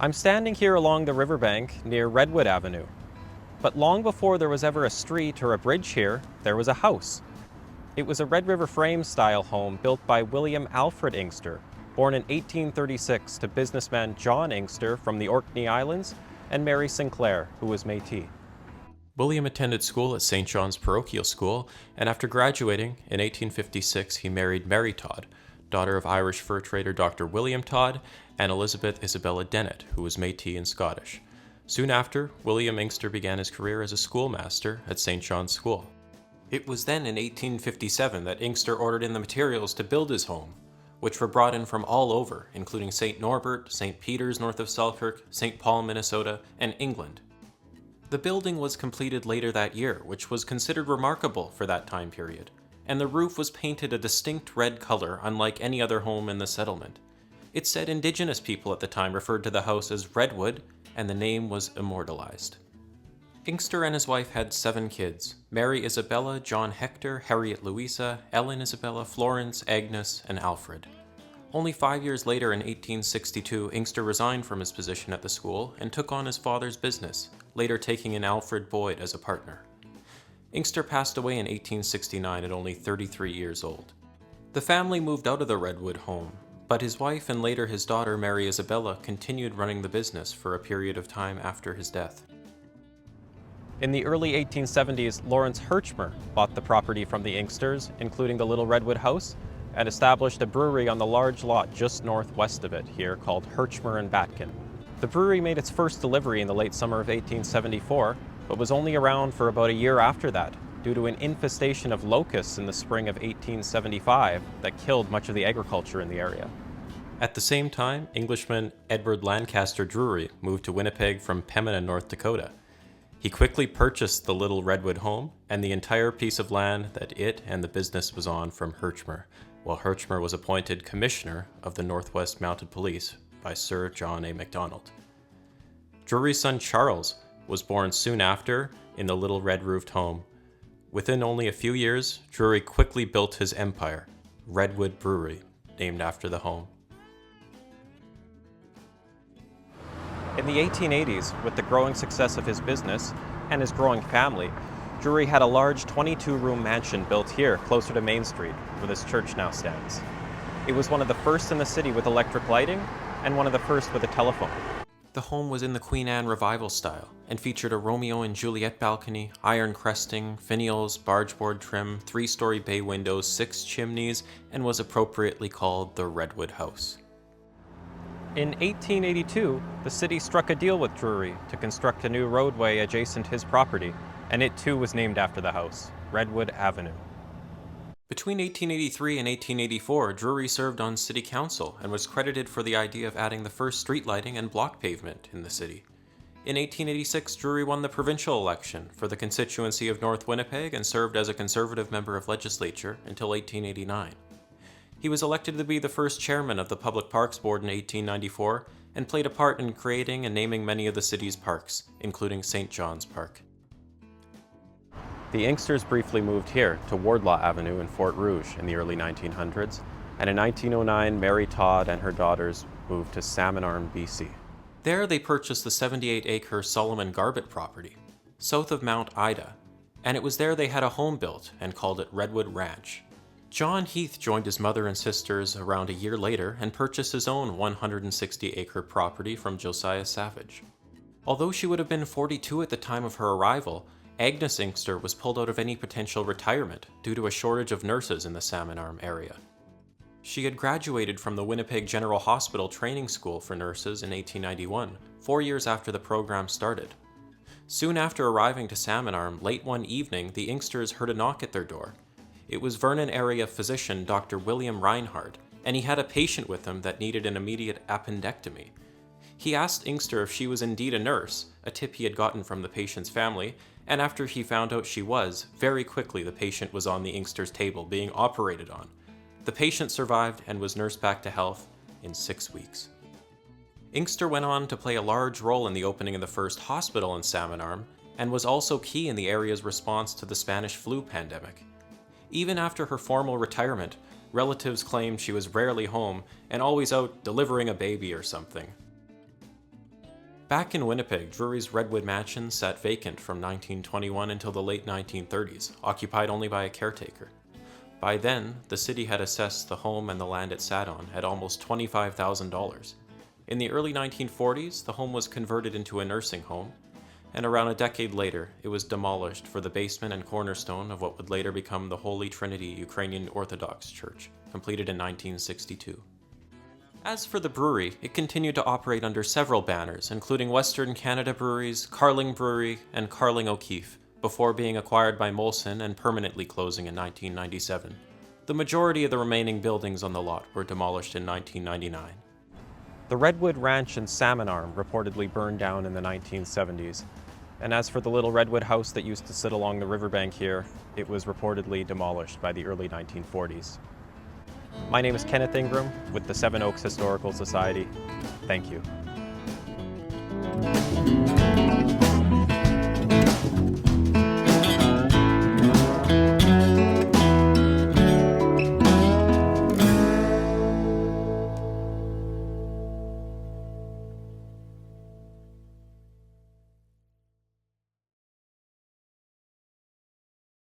I'm standing here along the riverbank near Redwood Avenue. But long before there was ever a street or a bridge here, there was a house. It was a Red River frame-style home built by William Alfred Inkster, born in 1836 to businessman John Inkster from the Orkney Islands and Mary Sinclair, who was Métis. William attended school at St. John's Parochial School, and after graduating in 1856, he married Mary Todd, daughter of Irish fur trader Dr. William Todd and Elizabeth Isabella Dennett, who was Métis and Scottish. Soon after, William Inkster began his career as a schoolmaster at St. John's School. It was then in 1857 that Inkster ordered in the materials to build his home, which were brought in from all over, including St. Norbert, St. Peter's north of Selkirk, St. Paul, Minnesota, and England. The building was completed later that year, which was considered remarkable for that time period, and the roof was painted a distinct red color unlike any other home in the settlement. It said Indigenous people at the time referred to the house as Redwood, and the name was immortalized. Inkster and his wife had 7 kids: Mary Isabella, John Hector, Harriet Louisa, Ellen Isabella, Florence, Agnes, and Alfred. Only 5 years later, in 1862, Inkster resigned from his position at the school and took on his father's business, later taking in Alfred Boyd as a partner. Inkster passed away in 1869 at only 33 years old. The family moved out of the Redwood home, but his wife and later his daughter Mary Isabella continued running the business for a period of time after his death. In the early 1870s, Lawrence Herchmer bought the property from the Inksters, including the Little Redwood House, and established a brewery on the large lot just northwest of it here called Herchmer and Batkin. The brewery made its first delivery in the late summer of 1874, but was only around for about a year after that, due to an infestation of locusts in the spring of 1875 that killed much of the agriculture in the area. At the same time, Englishman Edward Lancaster Drury moved to Winnipeg from Pembina, North Dakota. He quickly purchased the Little Redwood home and the entire piece of land that it and the business was on from Herchmer, while Herchmer was appointed Commissioner of the Northwest Mounted Police by Sir John A. Macdonald. Drury's son Charles was born soon after in the Little Red Roofed home. Within only a few years, Drury quickly built his empire, Redwood Brewery, named after the home. In the 1880s, with the growing success of his business and his growing family, Drury had a large 22-room mansion built here, closer to Main Street, where this church now stands. It was one of the first in the city with electric lighting, and one of the first with a telephone. The home was in the Queen Anne Revival style, and featured a Romeo and Juliet balcony, iron cresting, finials, bargeboard trim, 3-story bay windows, 6 chimneys, and was appropriately called the Redwood House. In 1882, the city struck a deal with Drury to construct a new roadway adjacent to his property, and it too was named after the house, Redwood Avenue. Between 1883 and 1884, Drury served on city council and was credited for the idea of adding the first street lighting and block pavement in the city. In 1886, Drury won the provincial election for the constituency of North Winnipeg and served as a Conservative member of legislature until 1889. He was elected to be the first chairman of the Public Parks Board in 1894 and played a part in creating and naming many of the city's parks, including St. John's Park. The Inksters briefly moved here to Wardlaw Avenue in Fort Rouge in the early 1900s, and in 1909, Mary Todd and her daughters moved to Salmon Arm, BC. There they purchased the 78-acre Solomon Garbett property, south of Mount Ida, and it was there they had a home built and called it Redwood Ranch. John Heath joined his mother and sisters around a year later and purchased his own 160-acre property from Josiah Savage. Although she would have been 42 at the time of her arrival, Agnes Inkster was pulled out of any potential retirement due to a shortage of nurses in the Salmon Arm area. She had graduated from the Winnipeg General Hospital Training School for Nurses in 1891, 4 years after the program started. Soon after arriving to Salmon Arm, late one evening, the Inksters heard a knock at their door. It was Vernon area physician Dr. William Reinhardt, and he had a patient with him that needed an immediate appendectomy. He asked Inkster if she was indeed a nurse, a tip he had gotten from the patient's family, and after he found out she was, very quickly the patient was on the Inksters' table being operated on. The patient survived and was nursed back to health in 6 weeks. Inkster went on to play a large role in the opening of the first hospital in Salmon Arm, and was also key in the area's response to the Spanish flu pandemic. Even after her formal retirement, relatives claimed she was rarely home and always out delivering a baby or something. Back in Winnipeg, Drury's Redwood Mansion sat vacant from 1921 until the late 1930s, occupied only by a caretaker. By then, the city had assessed the home and the land it sat on at almost $25,000. In the early 1940s, the home was converted into a nursing home, and around a decade later, it was demolished for the basement and cornerstone of what would later become the Holy Trinity Ukrainian Orthodox Church, completed in 1962. As for the brewery, it continued to operate under several banners, including Western Canada Breweries, Carling Brewery, and Carling O'Keefe, before being acquired by Molson and permanently closing in 1997. The majority of the remaining buildings on the lot were demolished in 1999. The Redwood Ranch and Salmon Arm reportedly burned down in the 1970s, and as for the little redwood house that used to sit along the riverbank here, it was reportedly demolished by the early 1940s. My name is Kenneth Ingram with the Seven Oaks Historical Society. Thank you.